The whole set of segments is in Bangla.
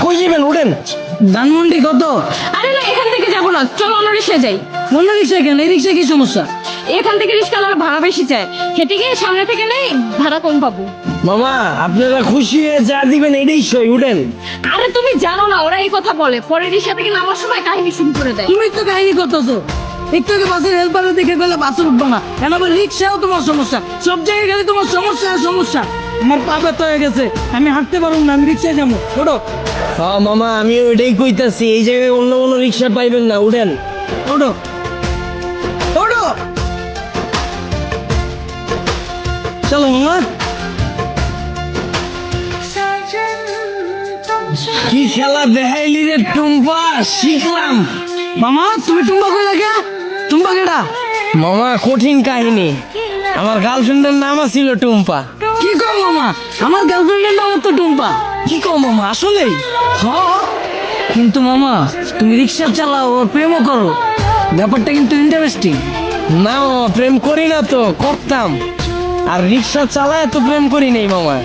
কই যাবেন উঠেন। ধানমন্ডি কত? আরে না, এখান থেকে যাবো না, চলো অন্য রিক্সায় যাই। অন্য রিক্সা কেন? এই রিক্সা কি সমস্যা? এখান থেকে রিক্সাওয়ালা ভাড়া বেশি চায়, হেঁটে গিয়ে সামনে থেকে নেই, ভাড়া কম পাবো। মামা আপনারা খুশি হয়ে যা দিবেন এটাই সই, উঠেন। আরে তুমি জানো না, ওরা এই কথা বলে, পরে রিক্সা থেকে নামার সময় কাহিনী শুরু করে দেয়। তুমি তো কাহিনী করতেছো। একটু আগে বাসের হেল্পারে দেখে গেলে বাসে উঠবো না, কেন আবার রিক্সাও তোমার সমস্যা, সব জায়গায় গেলে তোমার সমস্যা আর সমস্যা। আমার পা ব্যথা হয়ে গেছে, আমি হাঁটতে পারবো না, আমি রিক্সায় যাবো। ওঠো হ্যাঁ মামা, আমি ওইটাই কইতাছি, এই জায়গায় অন্য কোনো রিক্সা পাইবেন না, উঠেন। ওঠো ওঠো, চলো মামা। কি খেলা দেখাইলি রে টুম্পা, শিখলাম। মামা তুমি টুম্বা কই লাগে? টুম্বা কেডা? মামা কঠিন কাহিনী, আমার গার্লফ্রেন্ডের নাম ছিল টুম্পা। কি কো মামা, আমার গার্লফ্রেন্ডের নাম তো টুম্পা। কি কও মামা, আসলেই? হ্যাঁ, কিন্তু মামা তুমি রিক্সা চালাও আর প্রেমও করো, ব্যাপারটা কিন্তু ইন্টারেস্টিং। না মামা, প্রেম করি না তো, করতাম। আর রিক্সা চালায় তো প্রেম করি নাই মামা,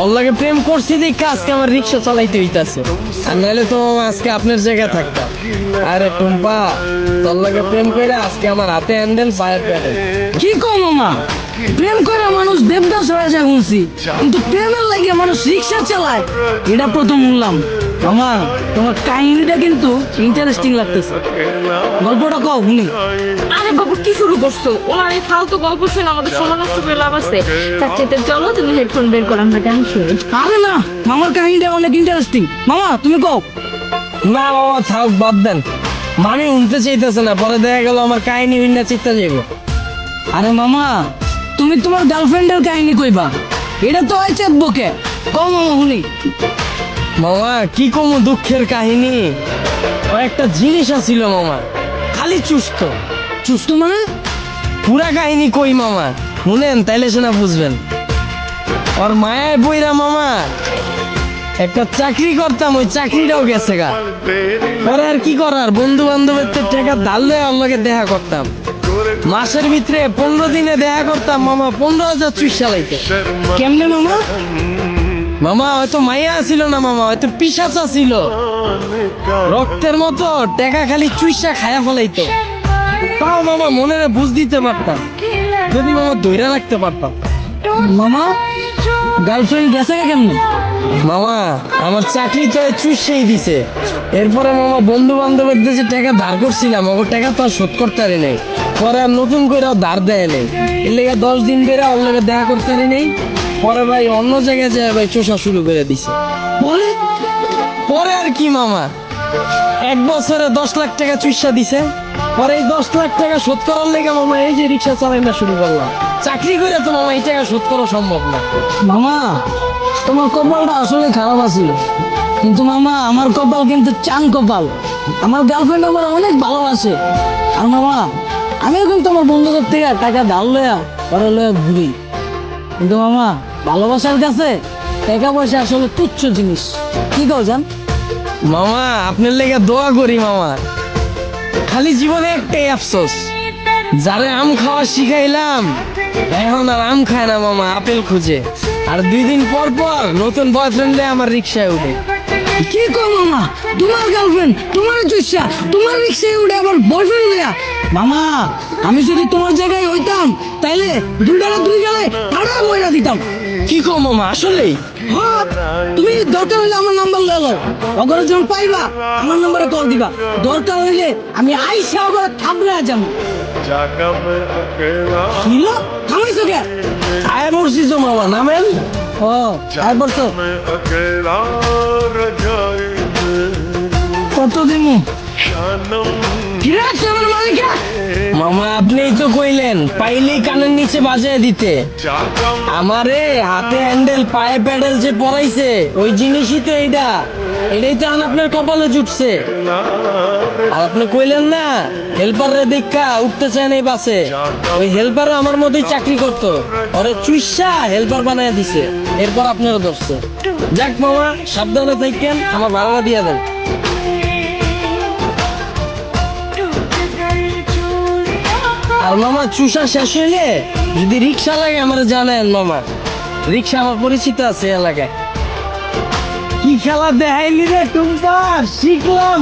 ওর লাগে প্রেম করছি দেখে আজকে আমার রিক্সা চালাইতে হইতাছে, আর নাহলে তো মামা আজকে আপনার জায়গায় থাকতাম। আরে টুম্পা, তোর লাগে প্রেম করে আজকে আমার হাতে হ্যান্ডেল, পায়ে প্যাডেল। কি কো মামা, প্রেম করে মানুষ দেবদাস হয়ে যায় শুনছি, কিন্তু প্রেমের লাগে মানুষ রিক্সা চালায় এটা প্রথম শুনলাম। মামা তোমার কাহিনীটা কিন্তু ইন্টারেস্টিং লাগতেছে, গল্পটা কও শুনি। আরে বাবু কি শুরু করছো? ওনার এই ফালতু গল্প শুনে আমাদের সময় নষ্ট করে লাভ আছে। তার চেয়ে চলো তুমি হেডফোন বের করো, আমরা গান শুনি। আরে না, মামার কাহিনীটা অনেক ইন্টারেস্টিং, মামা তুমি কও। না বাবা থাক, বাদ দেন, মানে শুনতে চাইতেছে না, পরে দেখা গেল আমার কাহিনী ভিন্ন চিত্তা যাবো। আরে মামা তুমি তোমার গার্লফ্রেন্ডের কাহিনী কইবা, এটা তো হয় চেতবকে, কও মামা শুনি। মামা কি কমু দুঃখের কাহিনী, ও একটা জিনিস আছিল মামা, খালি চুস্ত। সুস্থ মানে? পুরা কাহিনী কই মামা, শুনেন তাইলে শোনা বুঝবেন। ওর মায়ের বইরা মামা একটা চাকরি করতাম, ওই চাকরিটাও গেছে গা। পরে আর কি করার, বন্ধু বান্ধবের তো টাকা ধারলে ওর লগে দেখা করতাম, মাসের ভিতরে 15 দিনে দেখা করতাম মামা 15,000 চুইস চালাইতে। কেমনে মামা? মামা হয়তো মাইয়া ছিল না মামা, হয়তো পিসাচা ছিল, রক্তের মতো টাকা খালি চুইসা খায়া ফলাইতো। তাও মামা মনের বুঝ দিতে পারতাম, যদি মামা ধৈর্য রাখতে পারতাম। মামা গার্লফ্রেন্ড গেছে কেমনে? মামা আমার চাকরি তো চুষেই দিছে, এরপরে মামা বন্ধু বান্ধবের যে টাকা ধার করছিলাম, ওর টাকা তো আর শোধ করতে পারি নাই, পরে আর নতুন করে ধার দেয় নেই, এর লেগে 10 দিন বেড়ে ওর লেগে দেখা করতে পারি নেই। পরে ভাই অন্য জায়গায় যায় ভাই চোষা শুরু করে দিছে। বলে পরে আর কি মামা, 1 বছরে 10 লাখ টাকা চুষা দিছে, পরে এই 10 লাখ টাকা শোধ করার লেগে মামা এই যে রিক্সা চালানো শুরু করলাম। চাকরি করে তো মামা এই টাকা শোধ করা সম্ভব না। মামা তোমার কপালটা আসলে খারাপ আছিল, কিন্তু মামা আমার কপাল কিন্তু চান কপাল, আমার গার্লফ্রেন্ড আমার অনেক ভালোবাসে। আর মামা আমিও কিন্তু আমার বন্ধুদের থেকে টাকা ধার লয়া পরে লয়া ঘুরি, কিন্তু মামা ভালোবাসার কাছে টাকা পয়সা আসলে তুচ্ছ জিনিস, কি কও জান? মামা আপনার লেগে দোয়া করি মামা, খালি জীবনে একটাই আফসোস, যারে আম খাওয়া শিখাইলাম এখন আর আম খায় না মামা, আপেল খুঁজে। আর 2 দিন পর পর নতুন বয়ফ্রেন্ডে আমার রিক্সায় উঠে। কি কও মামা, তোমার গার্লফ্রেন্ড তোমার চুষা তোমার রিক্সায় উঠে আবার বয়ফ্রেন্ড লয়া? মামা আমি যদি তোমার জায়গায় হইতাম তাইলে দুইটারে দুই গেলে তারা ময়রা দিতাম। কি কো মামা, আসলেই? হ্যাঁ, তুমি দরকার হইলে আমার নাম্বার লয়ে লও, অগরে যখন পাইবা আমার নাম্বারে কল দিবা, দরকার হইলে আমি আইসা অগরে থামলে যাবো। কি লো থামাইছো কে? আয় মরছি তো মামা, নামেন। ও আর বলছো কত দিমু? ফিরে আসছে আমার মালিকা। মামা আপনিই তো কইলেন পাইলেই কানের নিচে বাজায় দিতে, আমারে হাতে হ্যান্ডেল পায়ে প্যাডেল যে পরাইছে ওই জিনিসই তো এইটা, এটাই তো আপনার কপালে জুটছে। আর আপনি কইলেন না হেল্পারে দেখা উঠতে চায় না এই বাসে, ওই হেল্পারও আমার মতোই চাকরি করতো, ওরে চুইসা হেল্পার বানায় দিছে, এরপর আপনারা ধরছে। যাক মামা সাবধানে থাকেন, আমার ভাড়া দিয়ে দেন। আর মামা চুষা শেষ হইলে যদি রিক্সা লাগে আমার জানেন মামা, রিক্সা আমার পরিচিত আছে এলাকায়। কি খেলা দেখাইলি রে টুম্পা, শিখলাম।